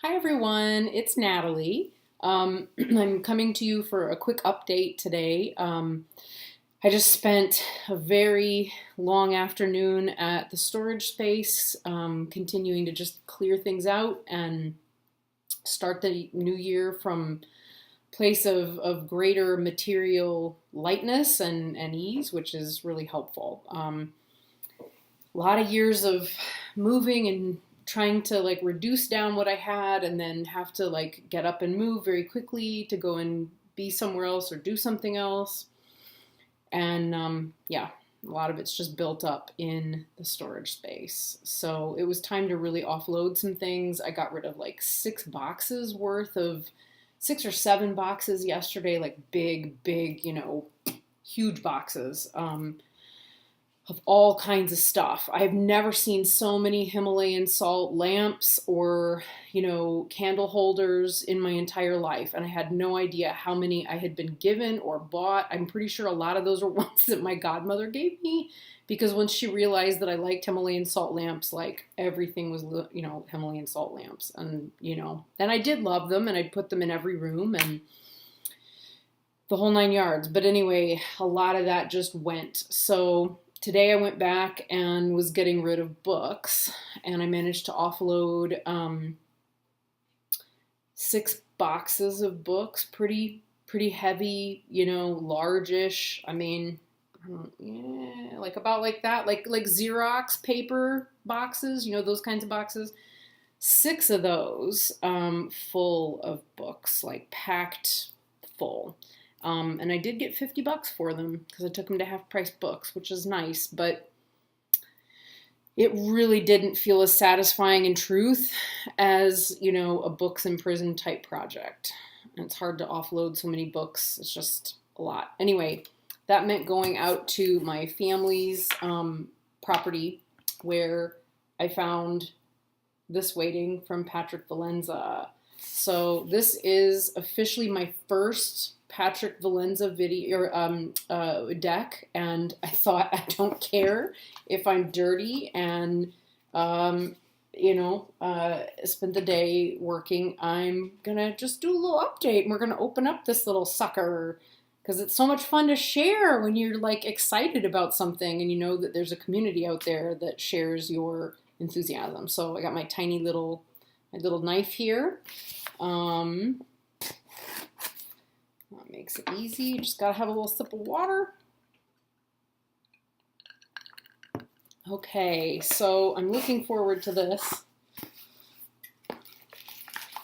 Hi everyone, it's Natalie. I'm coming to you for a quick update today. I just spent a very long afternoon at the storage space, continuing to just clear things out and start the new year from a place of greater material lightness and ease, which is really helpful. A lot of years of moving and trying to like reduce down what I had and then have to like get up and move very quickly to go and be somewhere else or do something else. And yeah, a lot of it's just built up in the storage space. So it was time to really offload some things. I got rid of like 6 or 7 boxes yesterday, like big, huge boxes. Of all kinds of stuff. I've never seen so many Himalayan salt lamps or, candle holders in my entire life. And I had no idea how many I had been given or bought. I'm pretty sure a lot of those were ones that my godmother gave me because once she realized that I liked Himalayan salt lamps, like everything was, Himalayan salt lamps. And, and I did love them and I'd put them in every room and the whole 9 yards. But anyway, a lot of that just went. So today I went back and was getting rid of books, and I managed to offload 6 boxes of books, pretty heavy, largish. I mean, yeah, like about like that, like Xerox paper boxes, those kinds of boxes. 6 of those full of books, like packed full. And I did get $50 for them because I took them to half price books, which is nice, but it really didn't feel as satisfying in truth as, a books in prison type project. And it's hard to offload so many books. It's just a lot. Anyway, that meant going out to my family's property where I found this waiting from Patrick Valenza. So this is officially my first Patrick Valenza video or deck, and I thought I don't care if I'm dirty and spend the day working. I'm gonna just do a little update, and we're gonna open up this little sucker because it's so much fun to share when you're like excited about something and you know that there's a community out there that shares your enthusiasm. So I got my tiny little knife here. That makes it easy. You just gotta have a little sip of water. Okay, so I'm looking forward to this.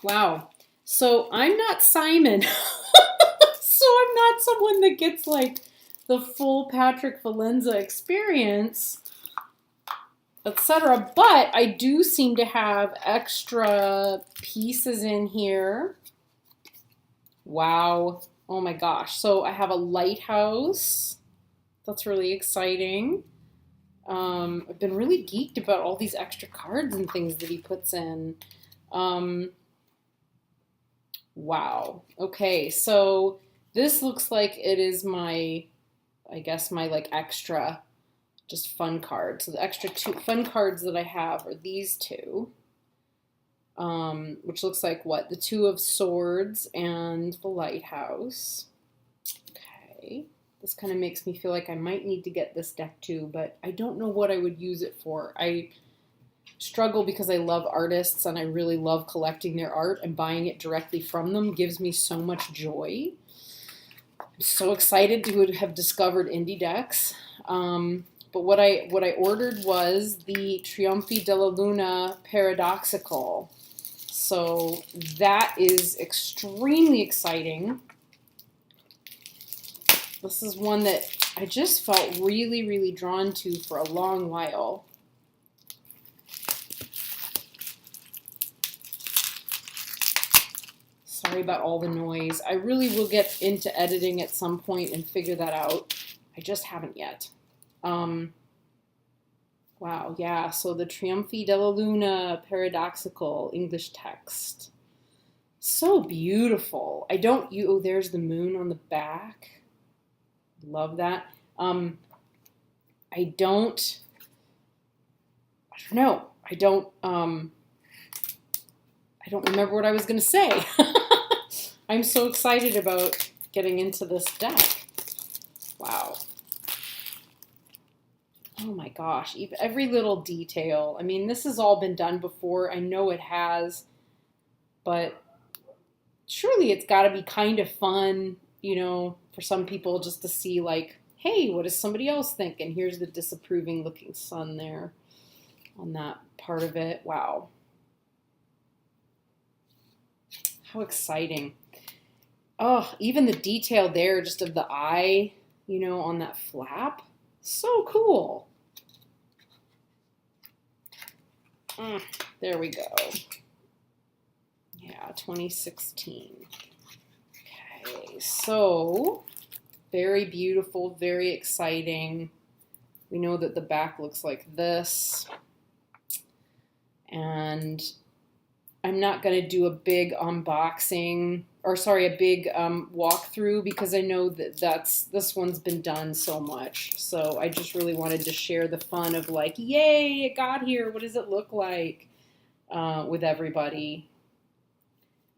Wow. So I'm not Simon. So I'm not someone that gets like the full Patrick Valenza experience, etc. But I do seem to have extra pieces in here. Wow. Oh my gosh. So I have a lighthouse. That's really exciting. I've been really geeked about all these extra cards and things that he puts in. Wow. Okay, so this looks like it is my like extra just fun card. So the extra 2 fun cards that I have are these 2. Which looks like what? The 2 of Swords and the Lighthouse. Okay. This kind of makes me feel like I might need to get this deck too, but I don't know what I would use it for. I struggle because I love artists and I really love collecting their art, and buying it directly from them gives me so much joy. I'm so excited to have discovered indie decks. But what I ordered was the Trionfi della Paradoxical. So that is extremely exciting. This is one that I just felt really drawn to for a long while. Sorry about all the noise. I really will get into editing at some point and figure that out. I just haven't yet. Wow, yeah, so the Trionfi della Paradoxical English text. So beautiful. Oh, there's the moon on the back. Love that. I don't know. I I don't remember what I was going to say. I'm so excited about getting into this deck. Wow. Oh my gosh, every little detail. I mean, this has all been done before. I know it has, but surely it's got to be kind of fun, you know, for some people just to see like, hey, what does somebody else think? And here's the disapproving looking sun there on that part of it. Wow. How exciting. Oh, even the detail there just of the eye, you know, on that flap. So cool. There we go. Yeah, 2016. Okay, so very beautiful, very exciting. We know that the back looks like this. And I'm not going to do a big unboxing, or sorry, a big walkthrough, because I know that this one's been done so much. So I just really wanted to share the fun of like, yay, it got here. What does it look like with everybody?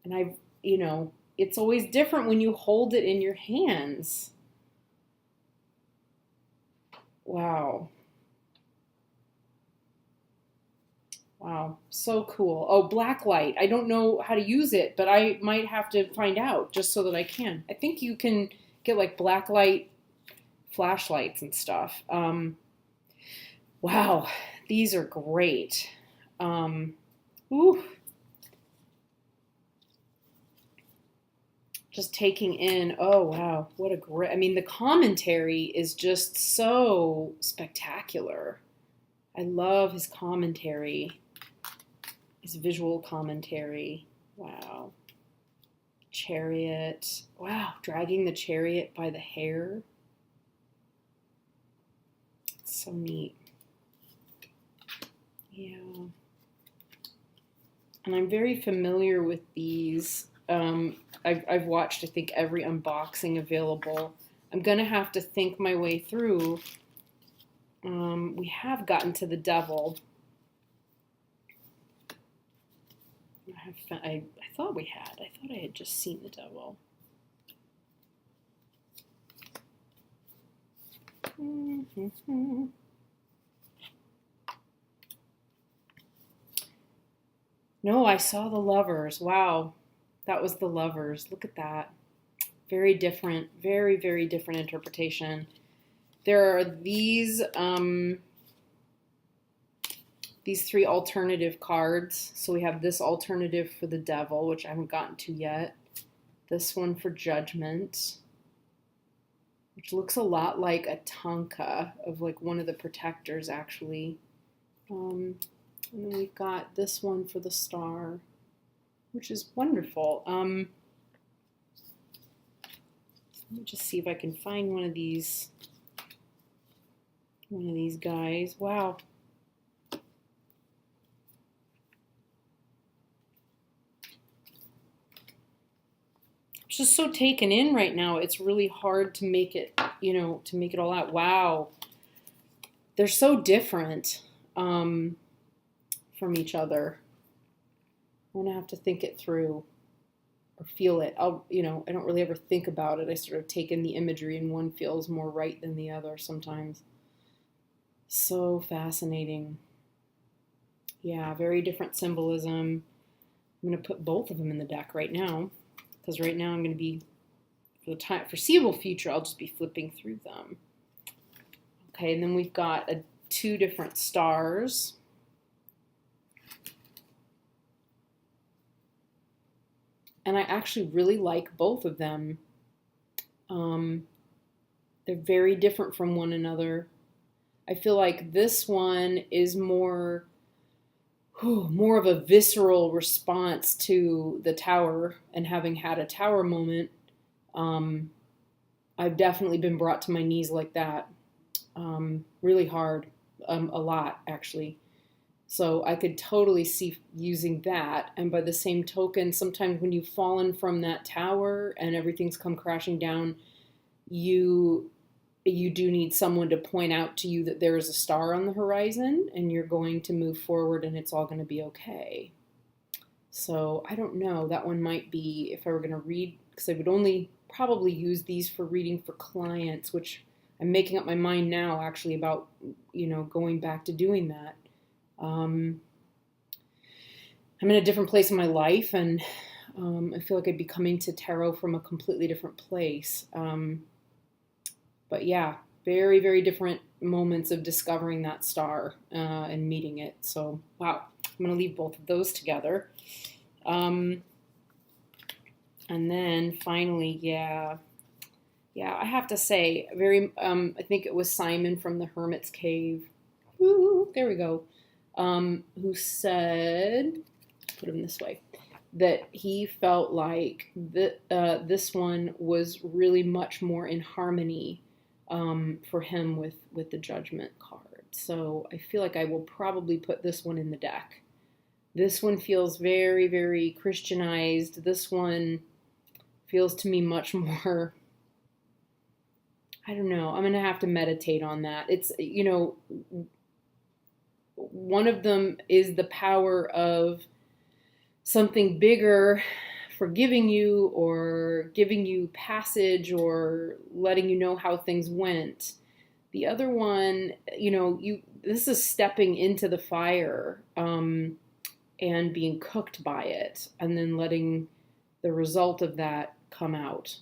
And you know, it's always different when you hold it in your hands. Wow. Wow, so cool. Oh, black light. I don't know how to use it, but I might have to find out just so that I can. I think you can get like black light flashlights and stuff. Wow, these are great. Ooh. Just taking in, oh wow, what a great, I mean, the commentary is just so spectacular. I love his commentary. His visual commentary. Wow. Chariot. Wow, dragging the chariot by the hair. It's so neat. Yeah. And I'm very familiar with these. I've watched, I think, every unboxing available. I'm going to have to think my way through. We have gotten to the devil. I thought we had. I thought I had just seen the devil. No, I saw the lovers. Wow. That was the lovers. Look at that. Very different. Very, very different interpretation. There are these three alternative cards. So we have this alternative for the devil, which I haven't gotten to yet. This one for judgment, which looks a lot like a tanka of like one of the protectors actually. And then we've got this one for the star, which is wonderful. Let me just see if I can find one of these guys. Wow. Just so taken in right now. It's really hard to make it, you know, to make it all out. Wow. They're so different from each other. I'm going to have to think it through or feel it. You know, I don't really ever think about it. I sort of take in the imagery and one feels more right than the other sometimes. So fascinating. Yeah, very different symbolism. I'm going to put both of them in the deck right now. Because right now I'm going to be, for the foreseeable future, I'll just be flipping through them. Okay, and then we've got two different stars. And I actually really like both of them. They're very different from one another. I feel like this one is more of a visceral response to the tower, and having had a tower moment, I've definitely been brought to my knees like that, really hard, a lot actually. So I could totally see using that. And by the same token, sometimes when you've fallen from that tower and everything's come crashing down, you do need someone to point out to you that there is a star on the horizon and you're going to move forward and it's all going to be okay. So I don't know. That one might be, if I were going to read, because I would only probably use these for reading for clients, which I'm making up my mind now actually about, going back to doing that. I'm in a different place in my life, and I feel like I'd be coming to tarot from a completely different place. But yeah, very, very different moments of discovering that star and meeting it. So, wow, I'm going to leave both of those together. And then finally, yeah, I have to say, I think it was Simon from the Hermit's Cave. Woo, there we go. Who said, put him this way, that he felt like this one was really much more in harmony for him with the Judgment card. So I feel like I will probably put this one in the deck. This one feels very, very Christianized. This one feels to me much more, I don't know, I'm going to have to meditate on that. It's, one of them is the power of something bigger forgiving you or giving you passage or letting you know how things went. The other one, this is stepping into the fire and being cooked by it, and then letting the result of that come out.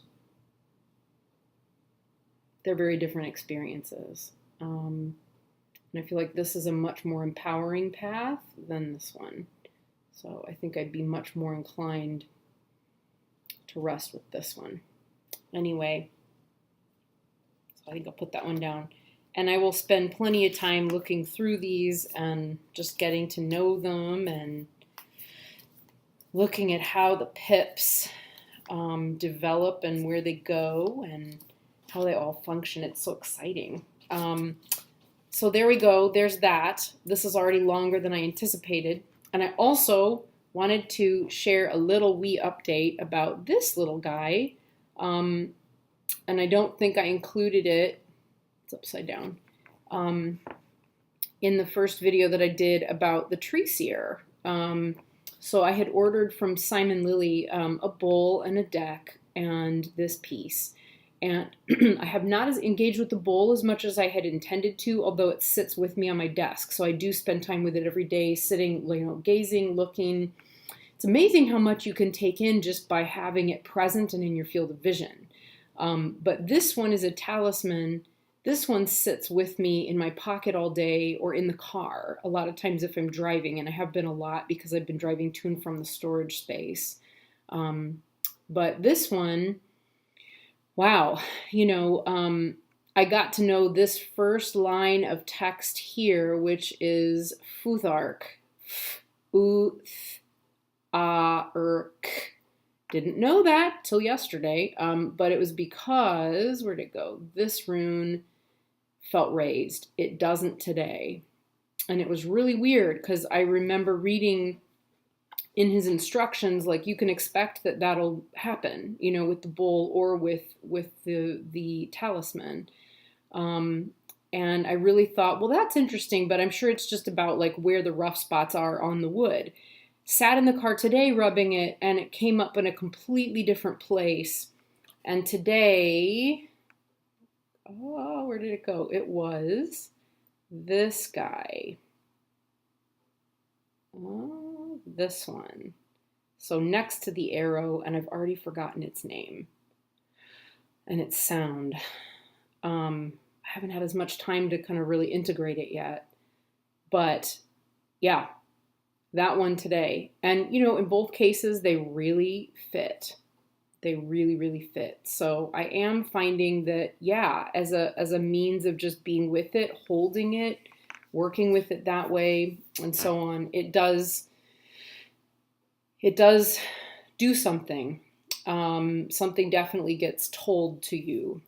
They're very different experiences. And I feel like this is a much more empowering path than this one. So I think I'd be much more inclined to rest with this one. Anyway, so I think I'll put that one down. And I will spend plenty of time looking through these and just getting to know them and looking at how the pips develop and where they go and how they all function. It's so exciting. So there we go. There's that. This is already longer than I anticipated. And I also wanted to share a little wee update about this little guy. And I don't think I included it. It's upside down. In the first video that I did about the tree seer. So I had ordered from Simon Lilly a bowl and a deck and this piece. And I have not as engaged with the bowl as much as I had intended to, although it sits with me on my desk. So I do spend time with it every day, sitting, gazing, looking. It's amazing how much you can take in just by having it present and in your field of vision. But this one is a talisman. This one sits with me in my pocket all day or in the car, a lot of times if I'm driving, and I have been a lot because I've been driving to and from the storage space. But this one, wow, I got to know this first line of text here, which is Futhark. Didn't know that till yesterday, but it was because, where'd it go? This rune felt raised. It doesn't today. And it was really weird because I remember reading in his instructions, like, you can expect that that'll happen, with the bowl or with the talisman. And I really thought, well, that's interesting, but I'm sure it's just about like where the rough spots are on the wood. Sat in the car today rubbing it, and it came up in a completely different place. And today, where did it go? It was this guy. This one. So next to the arrow, and I've already forgotten its name and its sound. I haven't had as much time to kind of really integrate it yet. But yeah, that one today. And, in both cases, they really fit. They really, really fit. So I am finding that, yeah, as a means of just being with it, holding it, working with it that way, and so on, it does do something. Something definitely gets told to you,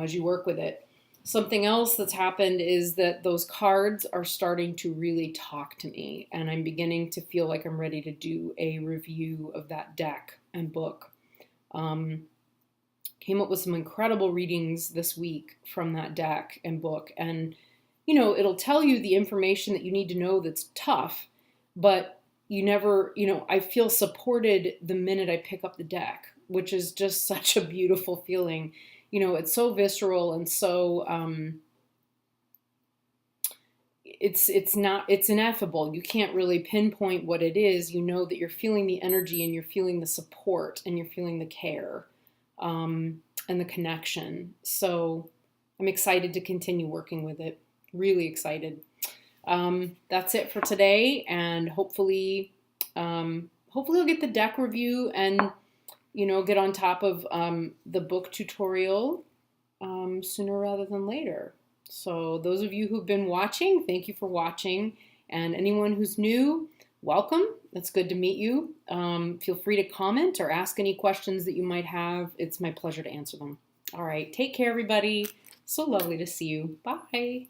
as you work with it. Something else that's happened is that those cards are starting to really talk to me, and I'm beginning to feel like I'm ready to do a review of that deck and book. Came up with some incredible readings this week from that deck and book, and it'll tell you the information that you need to know that's tough, but you never, I feel supported the minute I pick up the deck, which is just such a beautiful feeling. It's so visceral and so, it's ineffable. You can't really pinpoint what it is. You know that you're feeling the energy and you're feeling the support and you're feeling the care, and the connection. So I'm excited to continue working with it. Really excited. That's it for today, and hopefully I'll get the deck review and get on top of the book tutorial sooner rather than later. So those of you who've been watching, thank you for watching, and anyone who's new, welcome. It's good to meet you. Feel free to comment or ask any questions that you might have. It's my pleasure to answer them. All right, take care, everybody. So lovely to see you. Bye.